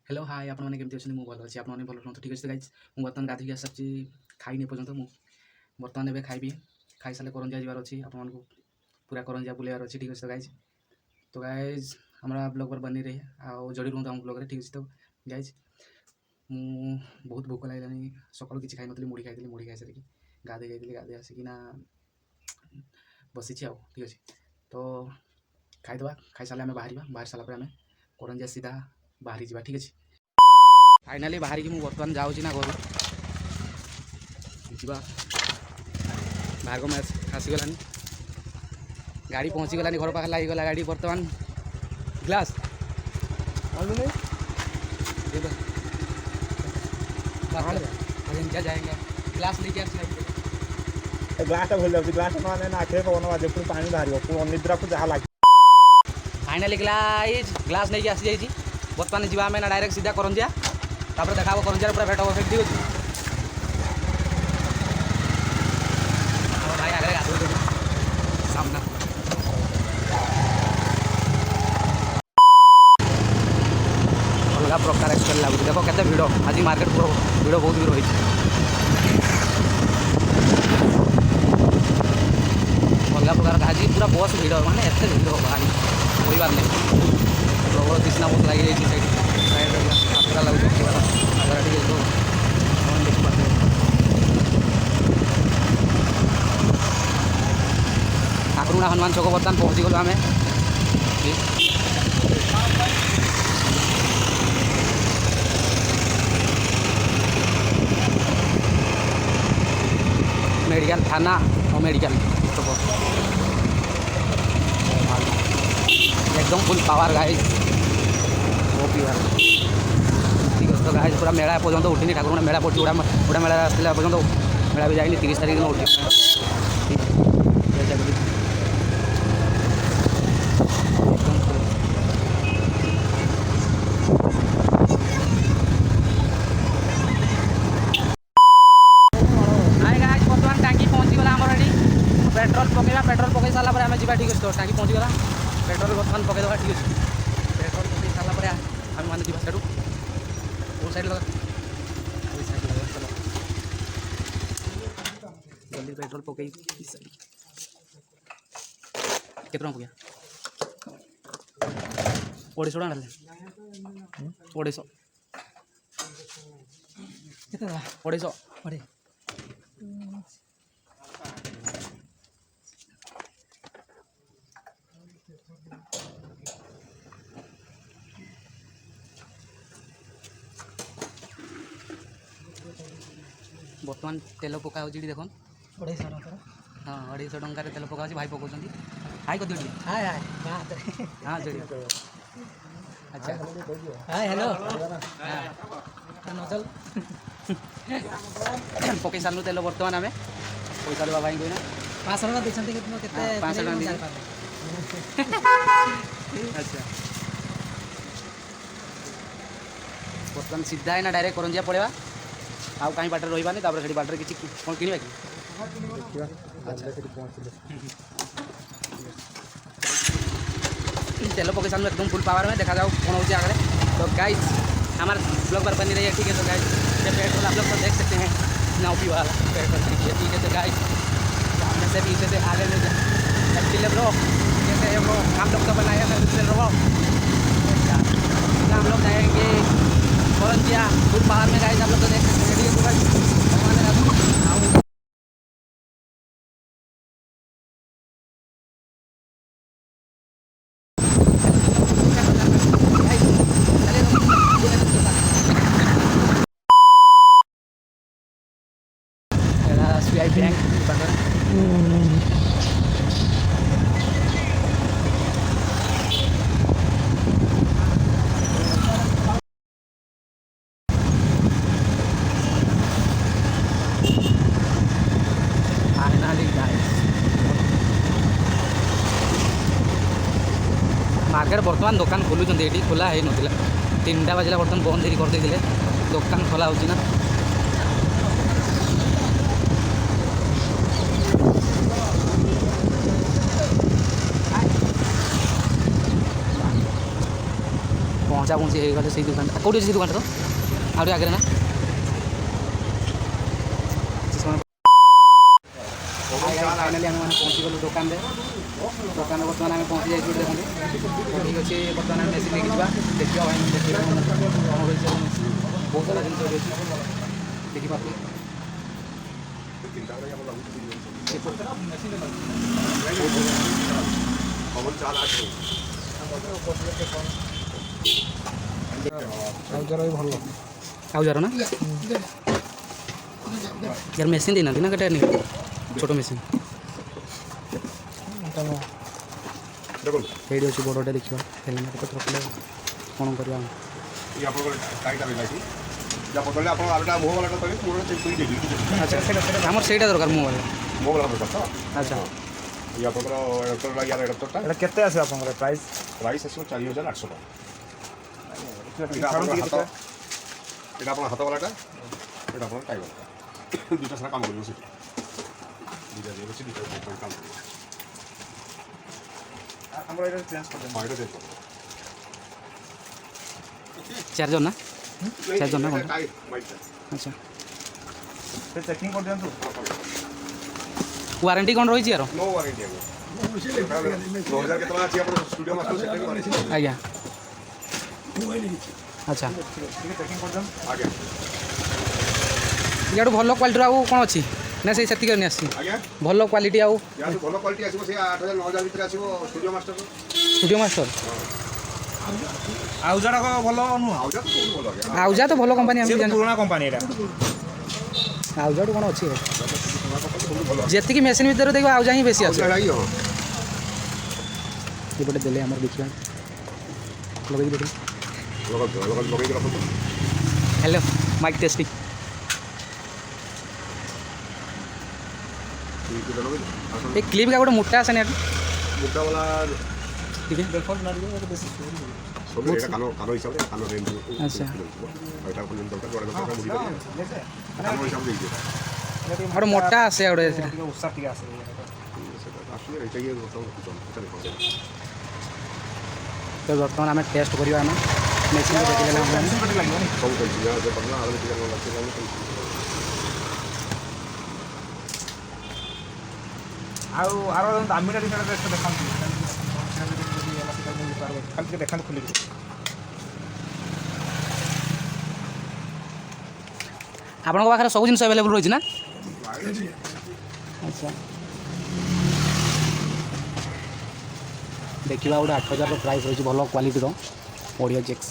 Hello hi आपण मैंने केमती अच्छे मुझे भल अच्छी आपने भल ठीक अच्छे गाइज मुझे बर्तमान गाधोक आसारी खाई पर्यटन मुझे बर्तमान एवं खाइबी खाई सारे करंजिया जबार अच्छी आपन को पूरा करंजिया बुलेबार अच्छी ठीक अच्छे तो गाइज हमारा ब्लॉग पर बनी रहे आओ जड़ी रुहतु आम ब्लॉग ठीक अच्छे तो गाइज मु बहुत भोक लगे सकाल किसी खाई नी मुढ़ी खाई मुढ़ी खाई सारी गाधे जाइए गाधे आसिकिना बसी ठीक अच्छे तो खाईदे खाई सारे आम बाहर बाहर सारापर आम करंजिया सीधा बाहरी जा ठीक अच्छे फाइनाली बाहर की बर्तमान जाऊँगी ना घर जा बाहर को मैच आसीगलानी गाड़ी पहुँचीगलानी घर पाखे लगिगला गाड़ी बर्तमान ग्लास जाएंगे ग्लास लेके ग्लास भूल जाऊँ ग्लास आखे पवन बाजे पुणी पानी बाहर निद्रा को जहाँ लगे फाइनाली ग्लास नहीं आसी जाइए बर्तमान जी आम ना डायरेक्ट सीधा करंजिया तापर देखा करंजिया पूरा भेट हम फेट दी भाई आगे गाधो सामना अलग प्रकार एक्सपेक्ट लगुच देख के भिड़ आज मार्केट भिड़ बहुत भी रही अलग प्रकार आज पूरा बस भिड़ मानते एत भिड़ भाई कहबार नहीं प्रबल तृष्णा बहुत लगी जाइए साइड लगे ठाकुरुणा हनुमान छक बर्तमान पहुँची गलु आम मेडिकल थाना और मेडिकल एकदम फुल पावर गाइज ठीक है तो गाइज पूरा मेला पर्यटन उठिनी ठाकुर मेला पड़ी उड़ा मेला आसला पर्यटन मेला भी जाइए 30 तारीख दिन उठी बर्तमान टाँगी पहुँचीगला आम रेडी पेट्रोल पकड़ा पेट्रोल पकई सारापर आम जा ठीक अच्छे टाँगी पहुँचीगला पेट्रोल बर्तमान पकईदेवा ठीक अच्छे पेट्रोल पकई सारापर आम मैंने जा साइड वो साइड लगा चलो जल्दी पेट्रोल पकई केत पकया 250 टका डाले 250 250 बर्तमान तेल पका हो देख 250 टका हाँ 250 टकर तेल पका भाई पकाउं हाई कर दिए हाय हाय हाँ जोड़ी अच्छा हाय हेलो नजल पकई सारू तेल बर्तमान आम पैसा देवा भाई कहना 500 टका देछन्ते कितना केते 500 टका अच्छा बर्तमान सीधा है ना डायरेक्ट करंजिया पड़ेगा आउ कहीं बाटर रही तापर से बाटर किसी कौन किणवा कि तेल पकई सामने एकदम फुल पावर में देखा जाओ कौन होती आगे तो गाइस हमारे ब्लॉग पर बनी रही है ठीक है तो गाइस ये पेट्रोल आप लोग तो देख सकते हैं नाव पी वाला पेट्रोल ठीक है तो गाइस सामने से पीछे से आगे में एक्चुअली ब्रो जैसे वो हम लोग तो बनाए हैं ब्रो हम लोग जाएंगे करंजिया फुल पहाड़ में गाइस आप लोग तो देख सकते हैं ठीक है तो गाइस SBI बैंक मार्केट बर्तमान दुकान खोलुंट ये खोला हो ना 3टा बाजिला बर्तमान बंद करदे दुकान खोला हो ना ପହଞ୍ଚା ପହଞ୍ଚି ହେଇଗଲେ ସେଇ ଦୋକାନଟା କେଉଁଠି ଅଛି ସେଇ ଦୋକାନଟା ତ ଆଉ ଟିକେ ଆଗରେ ନା ଫାଇନାଲି ଆମେ ମାନେ ପହଞ୍ଚିଗଲୁ ଦୋକାନରେ ବର୍ତ୍ତମାନ ଆମେ ପହଞ୍ଚି ଯାଇଛୁ ଦେଖନ୍ତୁ ଠିକ୍ ଅଛି ବର୍ତ୍ତମାନ ଆମେ ମେସିନ୍ ନେଇକି ଯିବା ଦେଖିବା ଭାଇ ଦେଖିବା କ'ଣ ହୋଇଛି ମେସିନ୍ ବହୁତ ସାରା ଜିନିଷ ଏଠି ଅଛି ଦେଖିପାରୁଥିବେ ଭଲ ଆଉ ଯାର ନା यार मेसिन देना थी ना कटा नहीं छोटो मेसिन ଏଇଠି ଅଛି ବଡ଼ଟେ ଦେଖିବା ହେଲମେଟ୍ ପତ୍ର ରଖିଲେ କ'ଣ କରିବା ଆଚ୍ଛା ଆମର ସେଇଟା ଦରକାର ମୋବାଇଲ ଆଚ୍ଛା ଏଇଟା କେତେ ଆସିବ ଆପଣଙ୍କର ପ୍ରାଇସ୍? ପ୍ରାଇସ୍ ଆସିବ 4,800 ଟଙ୍କା এটা আপনার হাত বালাটা এটা আপনার টাই বালাটা দুইটা সারা কাম করবো সেটা দুইটা দিয়ে বসে দুইটা কাম করবো ଆମର ଏଇଟା ଚେଞ୍ଜ କରିଦେବୁ। এটা দেখো ଚାର୍ଜର ନା ଚାର୍ଜର ନା କ'ଣ টাই মাইটা ଆଚ୍ଛା ସେ ଚେକିଂ କରିଦିଅନ୍ତୁ। ୱାରେଣ୍ଟି କ'ଣ ରହିଛି ୟାର नो वारंटी है 2000 कितना আছে আপনার স্টুডিও মাস্টার সেটা वारंटी ଆଜ୍ଞା ଆଚ୍ଛା ଟିକେ ଚେକିଂ କରିଦିଅନ୍ତୁ। ଆଜ୍ଞା ଇଆଡ଼ୁ ଭଲ କ୍ୱାଲିଟିର ଆଉ କ'ଣ ଅଛି ନା ସେଇ ସେତିକି ନେଇ ଆସିଛି ଆଜ୍ଞା ଭଲ କ୍ୱାଲିଟି ଆଉ ୟାଠୁ ଭଲ କ୍ୱାଲିଟି ଆସିବ ସେ 8000 9000 ଭିତରେ ଆସିବ ସ୍ଟୁଡ଼ିଓ ମାଷ୍ଟର ଷ୍ଟୁଡ଼ିଓ ମାଷ୍ଟର ଆଉ ଯାକ ଭଲ ନୁହଁ। ଆଉ ଯା ତ ସବୁ ଭଲ ଆଜ୍ଞା ଆଉଜା ତ ଭଲ କମ୍ପାନୀ ଆମେ ସେ ଜାଣିଛୁ ପୁରୁଣା କମ୍ପାନୀ ଏଇଟା। ଆଉଜାଠୁ କ'ଣ ଅଛି ଯେତିକି ମେସିନ୍ ଭିତରେ ଦେଖିବ ଆଉଜା ହିଁ ବେଶୀ ଅଛି ଭାଇ ହଁ ଏପଟେ ଦେଲେ ଆମର ଦେଖିବା ଲଗେଇକି ଦେଖିବା ଲଗେଇକି ରଖନ୍ତୁ ହ୍ୟାଲୋ ମାଇକ୍ ଟେଷ୍ଟିଂ ଏ କ୍ଲିପ୍ କା ଗୋଟେ ମୋଟା ଆସେ ନା ମୁଦ୍ଦା ବାଲା ଟିକେ ସବୁ ଏଇଟା କାନ କାନ ହିସାବରେ କାନ ରେଞ୍ଜ ଆଚ୍ଛା ଏଇଟା ପର୍ଯ୍ୟନ୍ତ ଦରକାର ଯୋଡ଼େ ଦରକାର ମୁଡ଼ି ପାରିବେ କାନ ହିସାବରେ ଦେଇଯିବ ଗୋଟେ ମୋଟା ଆସେ ଗୋଟେ ଏଥିରେ ଟିକେ ଉତ୍ସାହ ଟିକେ ଆସେ। ସେଟା ଆସିଲେ ଏଇଟା ଇଏ ରଖୁଛନ୍ତି ତ ବର୍ତ୍ତମାନ ଆମେ ଟେଷ୍ଟ କରିବା ଆମେ ମେସିନ୍ ଦେଖିଦେଲେ ଆମେ ଲାଗିବନି। ସବୁ କରିଛି ଯାହା ଯେ ପଡ଼ିଲା ଆଉ ଟିକେ ଲାଗିଛି ଆଉ ଆର ଦାମିଟା ଟିକେ ଦେଖାନ୍ତୁ ଖାଲି ଟିକେ ଦେଖାନ୍ତୁ ଖୋଲିକି। ଆପଣଙ୍କ ପାଖରେ ସବୁ ଜିନିଷ ଆଭେଲେବଲ୍ ରହିଛି ନା ଆଚ୍ଛା ଦେଖିବା ଗୋଟେ 8,000ର ପ୍ରାଇସ୍ ରହିଛି ଭଲ କ୍ୱାଲିଟିର ଅଡ଼ିଓ ଜେକ୍ସ